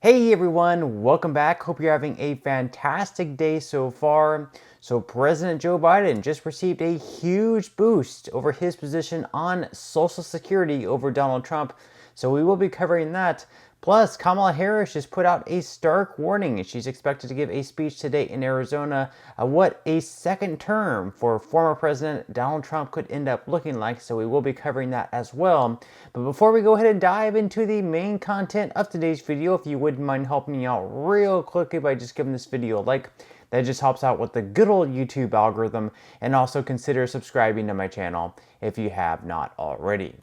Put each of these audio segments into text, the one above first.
Hey everyone, welcome back. Hope you're having a fantastic day so far. So President Joe Biden just received a huge boost over his position on Social Security over Donald Trump. So we will be covering that. Plus, Kamala Harris just put out a stark warning. She's expected to give a speech today in Arizona what a second term for former President Donald Trump could end up looking like. So we will be covering that as well. But before we go ahead and dive into the main content of today's video, if you wouldn't mind helping me out real quickly by just giving this video a like, that just helps out with the good old YouTube algorithm, and also consider subscribing to my channel if you have not already.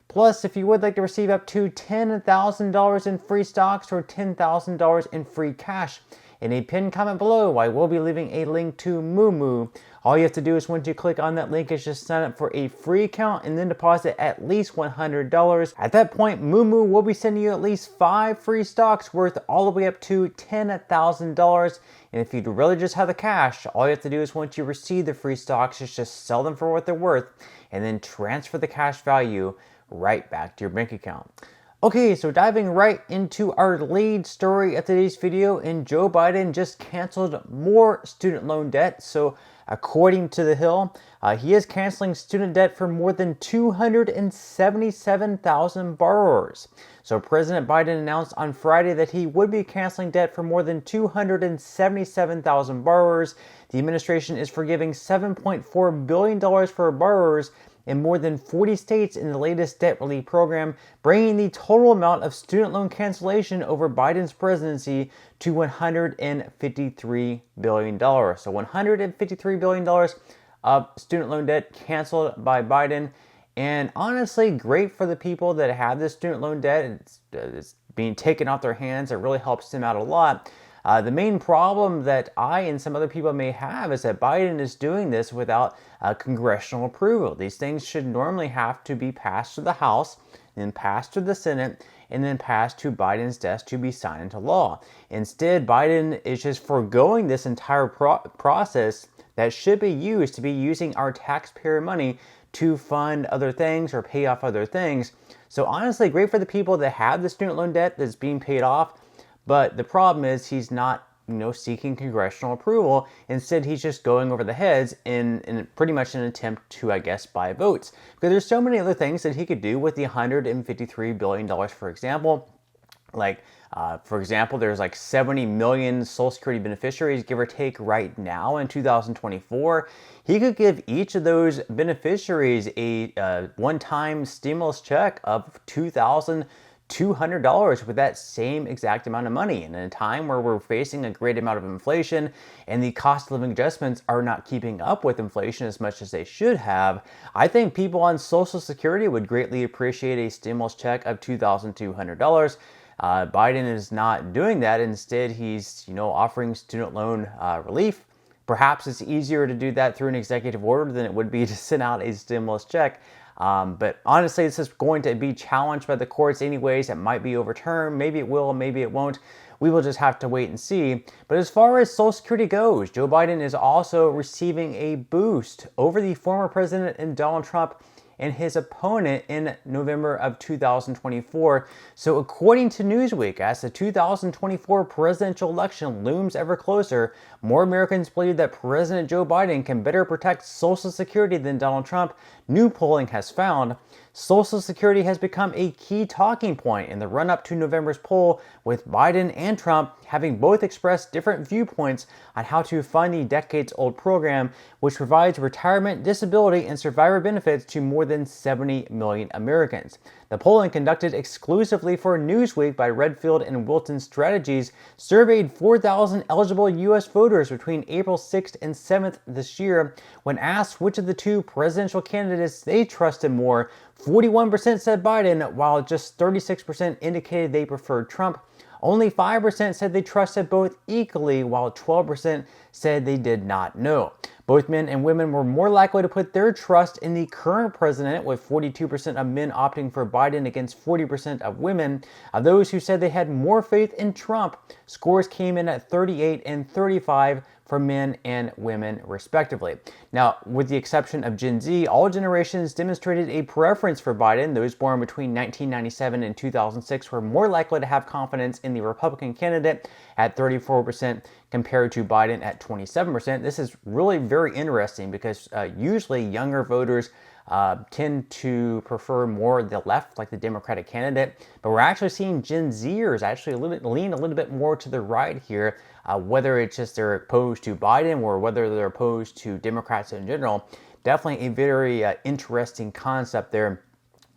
Plus, if you would like to receive up to $10,000 in free stocks or $10,000 in free cash, in a pinned comment below, I will be leaving a link to Moomoo. All you have to do is once you click on that link is just sign up for a free account and then deposit at least $100. At that point, Moomoo will be sending you at least 5 free stocks worth all the way up to $10,000. And if you really just have the cash, all you have to do is once you receive the free stocks is just sell them for what they're worth and then transfer the cash value right back to your bank account. Okay, so diving right into our lead story of today's video, and Joe Biden just canceled more student loan debt. So according to The Hill, he is canceling student debt for more than 277,000 borrowers. So President Biden announced on Friday that he would be canceling debt for more than 277,000 borrowers. The administration is forgiving $7.4 billion for borrowers in more than 40 states in the latest debt relief program, bringing the total amount of student loan cancellation over Biden's presidency to $153 billion. So $153 billion of student loan debt canceled by Biden. And honestly, great for the people that have this student loan debt. It's being taken off their hands. It really helps them out a lot. The main problem that I and some other people may have is that Biden is doing this without congressional approval. These things should normally have to be passed to the House, then passed to the Senate, and then passed to Biden's desk to be signed into law. Instead, Biden is just foregoing this entire process that should be using our taxpayer money to fund other things or pay off other things. So honestly, great for the people that have the student loan debt that's being paid off. But the problem is he's not, seeking congressional approval. Instead, he's just going over the heads in pretty much an attempt to, buy votes. Because there's so many other things that he could do with the $153 billion, for example. For example, there's 70 million Social Security beneficiaries, give or take, right now in 2024. He could give each of those beneficiaries a one-time stimulus check of $2,200 with that same exact amount of money. And in a time where we're facing a great amount of inflation and the cost of living adjustments are not keeping up with inflation as much as they should have, I think people on Social Security would greatly appreciate a stimulus check of $2,200. Biden is not doing that. Instead, he's offering student loan relief. Perhaps it's easier to do that through an executive order than it would be to send out a stimulus check. But honestly, this is going to be challenged by the courts anyways. It might be overturned. Maybe it will, maybe it won't. We will just have to wait and see. But as far as Social Security goes, Joe Biden is also receiving a boost over the former president and Donald Trump and his opponent in November of 2024. So according to Newsweek, as the 2024 presidential election looms ever closer, more Americans believe that President Joe Biden can better protect Social Security than Donald Trump. New polling has found Social Security has become a key talking point in the run-up to November's poll, with Biden and Trump having both expressed different viewpoints on how to fund the decades-old program, which provides retirement, disability, and survivor benefits to more than 70 million Americans. The polling, conducted exclusively for Newsweek by Redfield and Wilton Strategies, surveyed 4,000 eligible U.S. voters between April 6th and 7th this year. When asked which of the two presidential candidates they trusted more, 41% said Biden, while just 36% indicated they preferred Trump. Only 5% said they trusted both equally, while 12% said they did not know. Both men and women were more likely to put their trust in the current president, with 42% of men opting for Biden against 40% of women. Of those who said they had more faith in Trump, scores came in at 38 and 35 for men and women, respectively. Now, with the exception of Gen Z, all generations demonstrated a preference for Biden. Those born between 1997 and 2006 were more likely to have confidence in the Republican candidate at 34% compared to Biden at 27%. This is really very interesting because usually younger voters tend to prefer more the left, like the Democratic candidate, but we're actually seeing Gen Zers actually lean a little bit more to the right here, whether it's just they're opposed to Biden or whether they're opposed to Democrats in general. Definitely a very interesting concept there.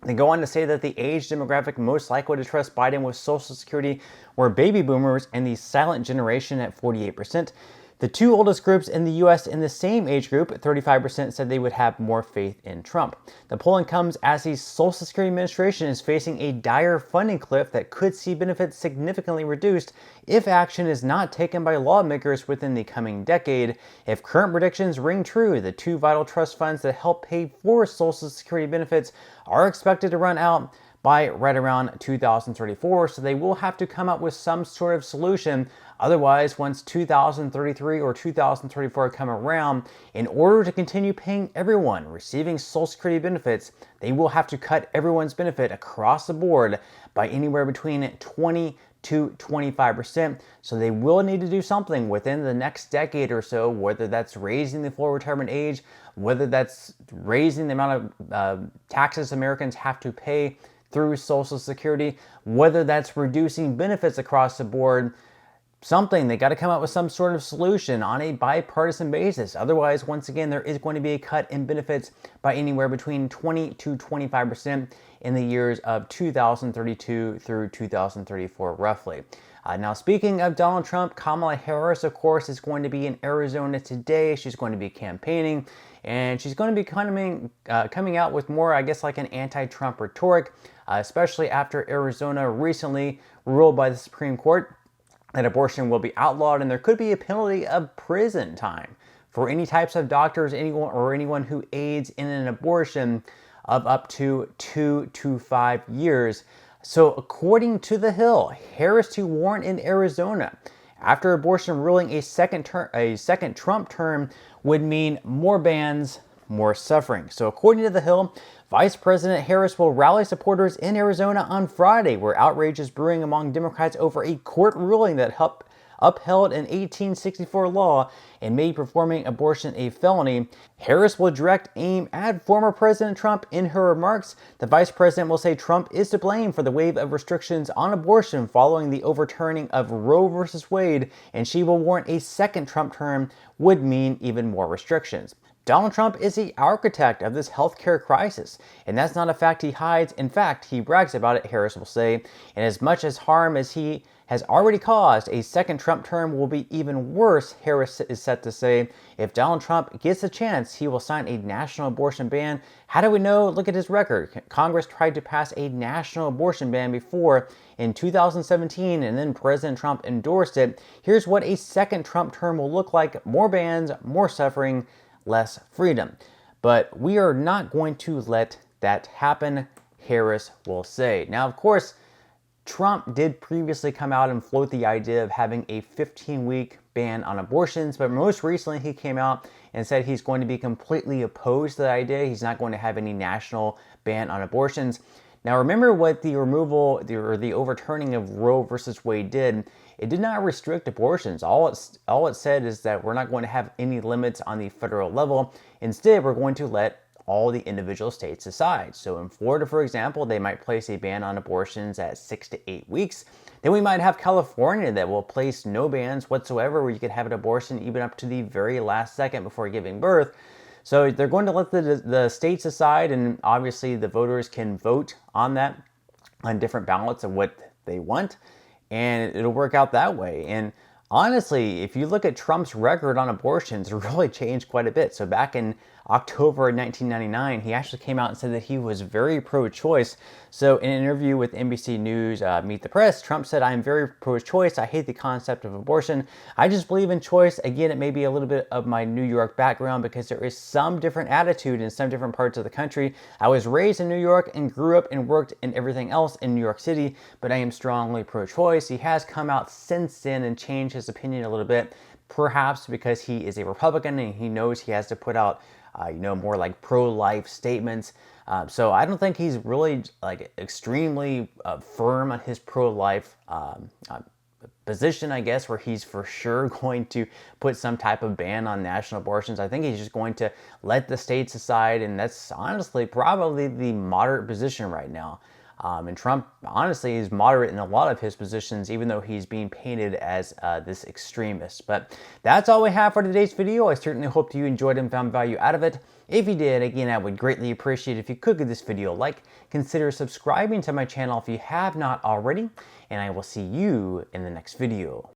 They go on to say that the age demographic most likely to trust Biden with Social Security were baby boomers and the silent generation at 48%. The two oldest groups in the U.S. in the same age group, 35%, said they would have more faith in Trump. The polling comes as the Social Security Administration is facing a dire funding cliff that could see benefits significantly reduced if action is not taken by lawmakers within the coming decade. If current predictions ring true, the two vital trust funds that help pay for Social Security benefits are expected to run out by right around 2034, so they will have to come up with some sort of solution. Otherwise, once 2033 or 2034 come around, in order to continue paying everyone receiving Social Security benefits, they will have to cut everyone's benefit across the board by anywhere between 20 to 25%. So they will need to do something within the next decade or so, whether that's raising the full retirement age, whether that's raising the amount of taxes Americans have to pay through Social Security, whether that's reducing benefits across the board. Something, they got to come up with some sort of solution on a bipartisan basis. Otherwise, once again, there is going to be a cut in benefits by anywhere between 20 to 25% in the years of 2032 through 2034, roughly. Now, speaking of Donald Trump, Kamala Harris, of course, is going to be in Arizona today. She's going to be campaigning, and she's going to be coming out with more, I guess, like an anti-Trump rhetoric, especially after Arizona recently ruled by the Supreme Court that abortion will be outlawed, and there could be a penalty of prison time for any types of doctors, anyone who aids in an abortion of up to 2 to 5 years. So according to The Hill, Harris to warn in Arizona after abortion ruling a second Trump term would mean more bans, more suffering. So according to The Hill, Vice President Harris will rally supporters in Arizona on Friday, where outrage is brewing among Democrats over a court ruling that upheld an 1864 law and made performing abortion a felony. Harris will direct aim at former President Trump in her remarks. The vice president will say Trump is to blame for the wave of restrictions on abortion following the overturning of Roe v. Wade, and she will warn a second Trump term would mean even more restrictions. Donald Trump is the architect of this healthcare crisis, and that's not a fact he hides. In fact, he brags about it, Harris will say. And as much as harm as he has already caused, a second Trump term will be even worse, Harris is set to say. If Donald Trump gets a chance, he will sign a national abortion ban. How do we know? Look at his record. Congress tried to pass a national abortion ban before in 2017, and then President Trump endorsed it. Here's what a second Trump term will look like: more bans, more suffering, less freedom. But we are not going to let that happen, Harris will say. Now, of course, Trump did previously come out and float the idea of having a 15-week ban on abortions, but most recently he came out and said he's going to be completely opposed to the idea. He's not going to have any national ban on abortions. Now, remember what the overturning of Roe versus Wade did. It did not restrict abortions. All it said is that we're not going to have any limits on the federal level. Instead, we're going to let all the individual states decide. So in Florida, for example, they might place a ban on abortions at 6 to 8 weeks. Then we might have California that will place no bans whatsoever, where you could have an abortion even up to the very last second before giving birth. So they're going to let the states decide, and obviously the voters can vote on that on different ballots of what they want, and it'll work out that way. And honestly, if you look at Trump's record on abortions, it really changed quite a bit. So back in October 1999, he actually came out and said that he was very pro-choice. So in an interview with NBC News Meet the Press, Trump said, "I'm very pro-choice. I hate the concept of abortion. I just believe in choice." Again, it may be a little bit of my New York background because there is some different attitude in some different parts of the country. I was raised in New York and grew up and worked in everything else in New York City, but I am strongly pro-choice. He has come out since then and changed his opinion a little bit. perhaps because he is a Republican and he knows he has to put out, more like pro-life statements. So I don't think he's really like extremely firm on his pro-life position, I guess, where he's for sure going to put some type of ban on national abortions. I think he's just going to let the states decide, and that's honestly probably the moderate position right now. And Trump, honestly, is moderate in a lot of his positions, even though he's being painted as this extremist. But that's all we have for today's video. I certainly hope you enjoyed and found value out of it. If you did, again, I would greatly appreciate it if you could give this video a like. Consider subscribing to my channel if you have not already. And I will see you in the next video.